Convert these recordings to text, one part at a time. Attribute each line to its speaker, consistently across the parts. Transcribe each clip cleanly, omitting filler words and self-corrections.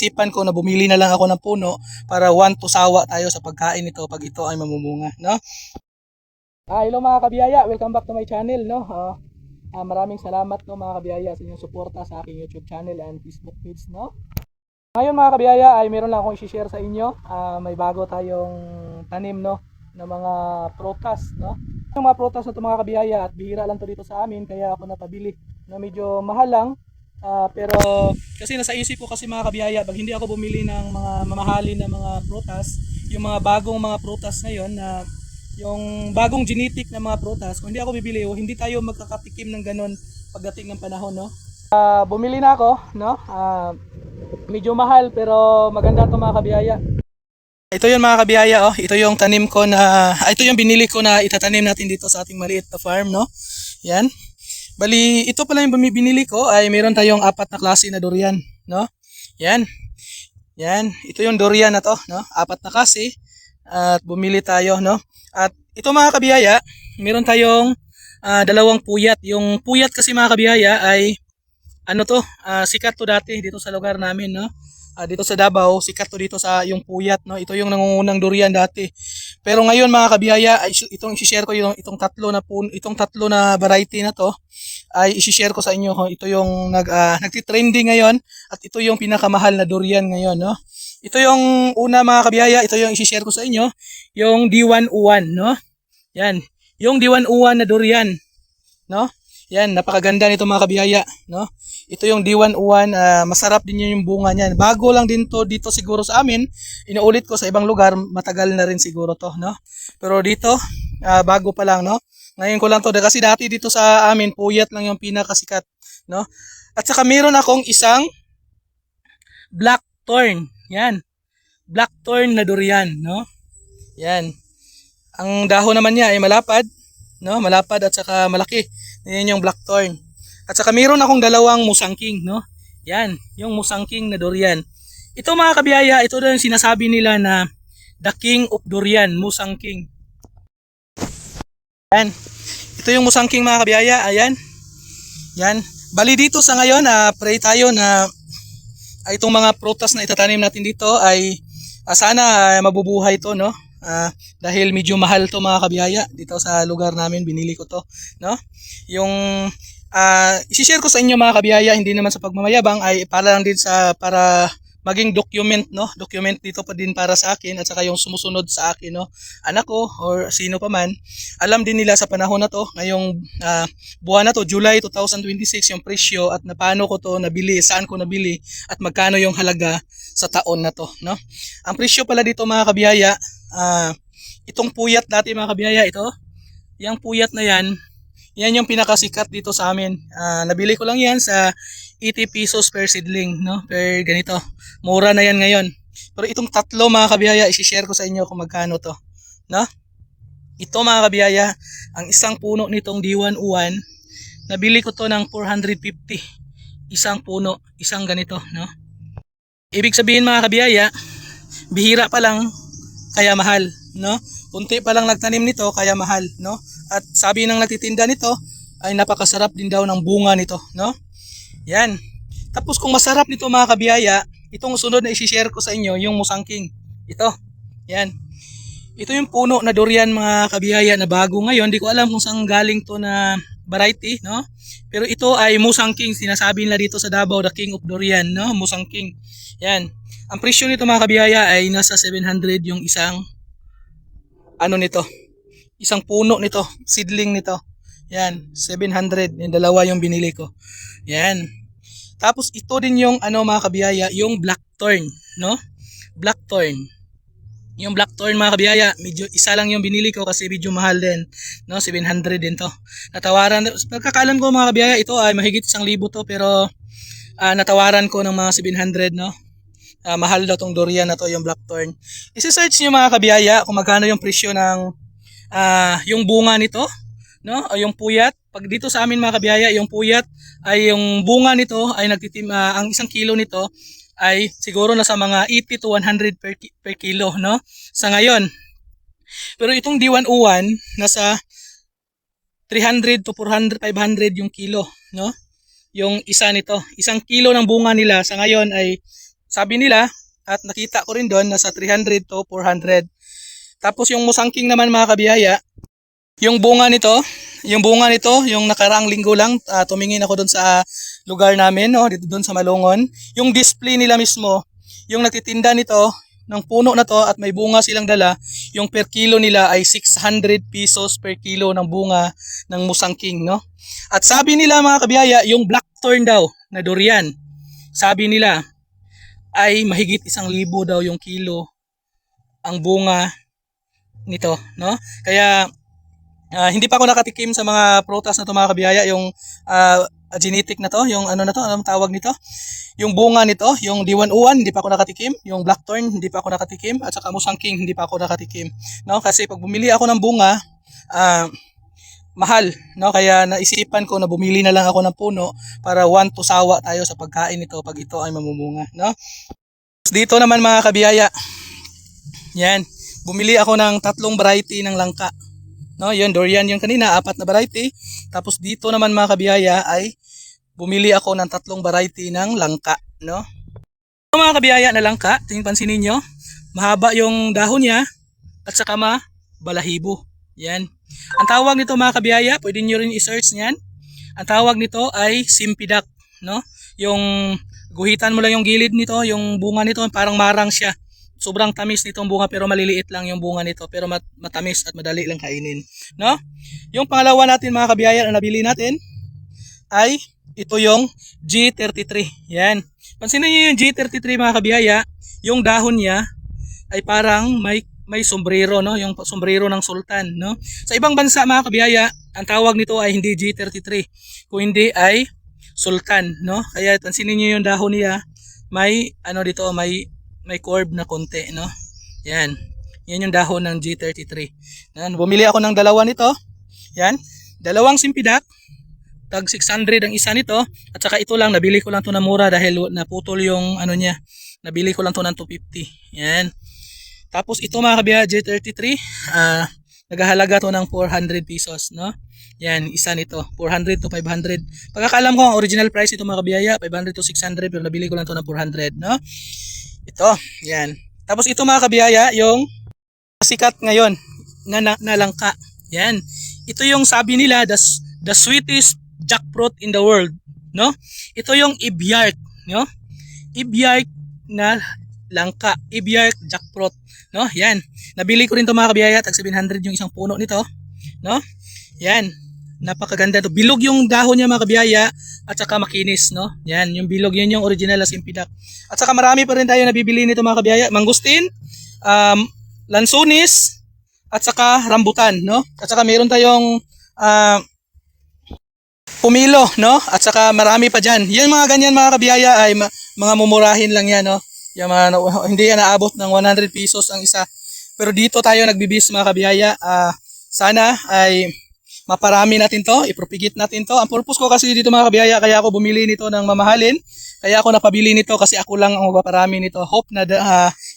Speaker 1: naisipan ko na bumili na lang ako ng puno para one to sawa tayo sa pagkain nito pag ito ay mamumunga, no? Hello mga kabiyaya, welcome back to my channel, no? Maraming salamat no mga kabiyaya sa inyong suporta sa aking YouTube channel and Facebook page, no? Ngayon mga kabiyaya ay meron lang akong i-share sa inyo. May bago tayong tanim, no, na mga prutas, no? Yung mga prutas na ito mga kabiyaya at bihira lang to dito sa amin kaya ako napabili na medyo mahal lang. Pero kasi nasa isip ko kasi mga kabiyaya, pag hindi ako bumili ng mga mamahalin na mga prutas, yung mga bagong mga prutas ngayon na yung bagong genetic na mga prutas, kung hindi ako bibili, hindi tayo magkakatikim ng ganun pagdating ng panahon, no? Bumili na ako, no? Medyo mahal pero maganda to mga kabiyaya. Ito yung mga kabiyaya, oh. Ito yung tanim ko na, ito yung binili ko na itatanim natin dito sa ating maliit na farm, no? Yan. Bali, ito pala yung binili ko ay meron tayong 4 na klase na durian, no? Yan. Yan. Ito yung durian na to, no? 4 na klase. At bumili tayo, no? At ito mga kabiyaya, meron tayong dalawang puyat. Yung puyat kasi mga kabiyaya ay ano to, sikat to dati dito sa lugar namin, no? Dito sa Davao, sikat to dito sa yung puyat, no? Ito yung nangungunang durian dati. Pero ngayon mga kabiyaya, ay itong i-share ko yung itong tatlo na variety na to ay i-share ko sa inyo. Ito yung nagti-trending ngayon at ito yung pinakamahal na durian ngayon, no? Ito yung una mga kabiyaya, ito yung i-share ko sa inyo, yung D101, no? Yan, yung D101 na durian, no? Yan, napakaganda nito mga kabiyaya, no? Ito yung D101, masarap din yung bunga niyan. Bago lang din to dito siguro sa amin. Inuulit ko sa ibang lugar, matagal na rin siguro to, no? Pero dito, bago pa lang, no? Ngayon ko lang to kasi dati dito sa amin puyat lang yung pinakasikat, no? At saka meron akong isang blackthorn. Yan. Blackthorn na durian, no? Yan. Ang dahon naman niya ay malapad, no? Malapad at saka malaki. Yan yung blackthorn. At saka meron akong dalawang musangking, no? Yan, yung musangking na durian. Ito mga kabiyaya, ito na yung sinasabi nila na the king of durian, musangking. Yan. Ito yung musangking mga kabiyaya, ayan. Yan. Bali dito sa ngayon, pray tayo na itong mga prutas na itatanim natin dito ay sana mabubuhay to, no? Dahil medyo mahal to mga kabiyaya dito sa lugar namin, binili ko to, no? Yung i-share ko sa inyo mga kabiyaya, hindi naman sa pagmamayabang, ay para lang din para maging document, no? Document dito pa din para sa akin at saka yung sumusunod sa akin, no? Anak ko or sino pa man, alam din nila sa panahon na to, ngayong buwan na to, July 2026, yung presyo at na paano ko to nabili, saan ko nabili at magkano yung halaga sa taon na to, no? Ang presyo pala dito mga kabiyaya, itong puyat dati mga kabiyaya, ito, yung puyat na yan yung pinakasikat dito sa amin. Nabili ko lang yan sa 80 pesos per seedling, no? Per ganito. Mura na yan ngayon. Pero itong tatlo mga kabiyaya, i-share ko sa inyo kung magkano to, no? Ito mga kabiyaya, ang isang puno nitong D101, nabili ko to ng 450. Isang puno, isang ganito, no? Ibig sabihin mga kabiyaya, bihira pa lang kaya mahal, no? Kunti pa lang nagtanim nito kaya mahal, no? At sabi ng nagtitinda nito ay napakasarap din daw ng bunga nito, no? Yan. Tapos kung masarap nito mga kabiyaya, itong sunod na i-share ko sa inyo, yung musangking. Ito. Yan. Ito yung puno na durian mga kabiyaya na bago ngayon. Hindi ko alam kung saan galing to na variety, no? Pero ito ay musangking, sinasabi nila dito sa Davao, the king of durian, no? Musangking. Yan. Ang presyo nito mga kabiyaya ay nasa 700 yung isang nito. Isang puno nito, seedling nito. Yan, 700. Yung dalawa yung binili ko. Yan. Tapos ito din yung mga kabiyaya, yung blackthorn, no? Blackthorn. Yung blackthorn mga kabiyaya, medyo isa lang yung binili ko kasi medyo mahal din, no? 700 din to. Natawaran, pagkakaalam ko mga kabiyaya, ito ay mahigit 1,000 to pero natawaran ko ng mga 700, no? Mahal daw tong durian na to, yung blackthorn. I-search niyo mga kabiyaya kung magkano yung presyo ng yung bunga nito, no? O yung puyat. Pag dito sa amin mga kabiyaya, yung puyat ay yung bunga nito ay ang isang kilo nito ay siguro nasa mga 80 to 100 per kilo, no? Sa ngayon. Pero itong D101 nasa 300 to 400, 500 yung kilo, no? Yung isa nito, isang kilo ng bunga nila sa ngayon ay sabi nila at nakita ko rin doon nasa 300 to 400. Tapos yung musangking naman mga kabiyaya, yung bunga nito, yung nakaraang linggo lang, tumingin ako doon sa lugar namin, no, dito doon sa Malungon. Yung display nila mismo, yung nagtitinda nito ng puno na to at may bunga silang dala, yung per kilo nila ay 600 pesos per kilo ng bunga ng musangking, no? At sabi nila mga kabiyaya, yung blackthorn daw na durian, sabi nila ay mahigit 1,000 daw yung kilo ang bunga nito, no? Kaya hindi pa ako nakatikim sa mga prutas na to mga kabiyaya, yung genetic na to, yung ano na to, anong tawag nito? Yung bunga nito, yung D101, hindi pa ako nakatikim, yung blackthorn, hindi pa ako nakatikim, at saka musangking, hindi pa ako nakatikim, no? Kasi pag bumili ako ng bunga, mahal, no? Kaya naisipan ko na bumili na lang ako ng puno para one to sawa tayo sa pagkain nito pag ito ay mamumunga, no? Dito naman mga kabiyaya, yan, bumili ako ng 3 variety ng langka. No, yun, durian yung kanina, 4 na variety. Tapos dito naman mga kabiyaya ay bumili ako ng 3 variety ng langka, no? So, mga kabiyaya na langka, tingin pansinin nyo, mahaba yung dahon niya at saka balahibo. Yan. Ang tawag nito mga kabiyaya, pwede nyo rin i-search niyan. Ang tawag nito ay simpidak, no? Yung guhitan mo lang yung gilid nito, yung bunga nito parang marang siya. Sobrang tamis nitong bunga pero maliliit lang yung bunga nito pero matamis at madali lang kainin, no? Yung pangalawa natin mga kabiyaya na nabili natin ay ito yung G33. Yan. Pansinin niyo yung G33 mga kabiyaya, yung dahon niya ay parang may sombrero, no? Yung sombrero ng sultan, no? Sa ibang bansa mga kabiyaya, ang tawag nito ay hindi G33, kung hindi ay sultan, no? Kaya pansinin niyo yung dahon niya, may ano dito, may curve na konti, no? Yan. Yan yung dahon ng G33. Yan. Bumili ako ng 2 nito. Yan. 2 simpidak. Tag 600 ang isa nito. At saka ito lang, nabili ko lang to na mura dahil naputol yung ano niya. Nabili ko lang to ng 250. Yan. Tapos ito mga kabiyaya, G33. Naghahalaga to ng 400 pesos, no? Yan, isa nito. 400 to 500. Pagkakaalam ko, ang original price ito mga kabiyaya, 500 to 600. Pero nabili ko lang to ng 400, no? Ito, yan. Tapos ito mga kabiyaya, yung sikat ngayon na langka. Yan. Ito yung sabi nila, the sweetest jackfruit in the world, no? Ito yung Ibyark, no? Ibyark na langka, Ibyark jackfruit, no? Yan. Nabili ko rin to mga kabiyaya, tag 700 yung isang puno nito, no? Yan. Napakaganda to. Bilog yung dahon niya mga kabiyaya at saka makinis, no? Yan, yung bilog, yun yung original na simpidak. At saka marami pa rin tayo nabibili nito mga kabiyaya. Mangustin, lansones, at saka rambutan, no? At saka meron tayong pumilo, no? At saka marami pa dyan. Yan mga ganyan mga kabiyaya ay mga mumurahin lang yan, no? Yung mga, hindi yan naabot ng 100 pesos ang isa. Pero dito tayo nagbibis mga kabiyaya. Sana ay maparami natin to, ipropagate natin to. Ang purpose ko kasi dito mga kabiyaya, kaya ako bumili nito ng mamahalin. Kaya ako napabili nito kasi ako lang ang magpaparami nito. Hope na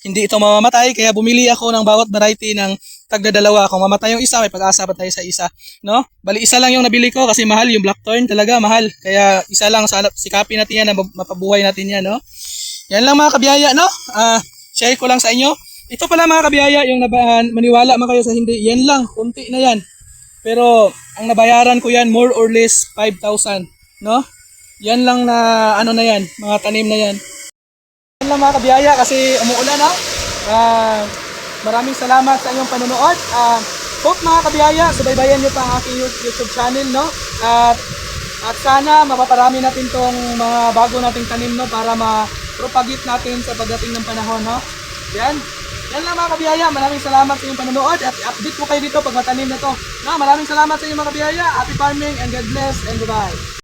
Speaker 1: hindi ito mamamatay. Kaya bumili ako ng bawat variety ng tagdadalawa. Kung mamatay yung isa, may pag-asa pa tayo sa isa, no? Bali isa lang yung nabili ko kasi mahal yung blackthorn, talaga mahal. Kaya isa lang, sikapin natin yan na mapabuhay natin yan, no? Yan lang mga kabiyaya, no? Share ko lang sa inyo. Ito pala mga kabiyaya, yung maniwala man kayo sa hindi, yan lang, kunti na yan. Pero ang nabayaran ko yan more or less 5,000, no? Yan lang na ano na yan, mga tanim na yan. Yan lang mga kabiyaya kasi umuulan, no? Maraming salamat sa inyong panonood. Hope mga kabiyaya, subaybayan nyo pa ang aking YouTube channel, no? At sana mapaparami natin tong mga bago nating tanim, no? Para ma-propagate natin sa pagdating ng panahon, no? Yan. Yan lang mga kabiyaya. Maraming salamat sa inyong panonood at update ko kayo dito pag matanim na to. No? Maraming salamat sa inyong mga kabiyaya. Happy farming and God bless and goodbye.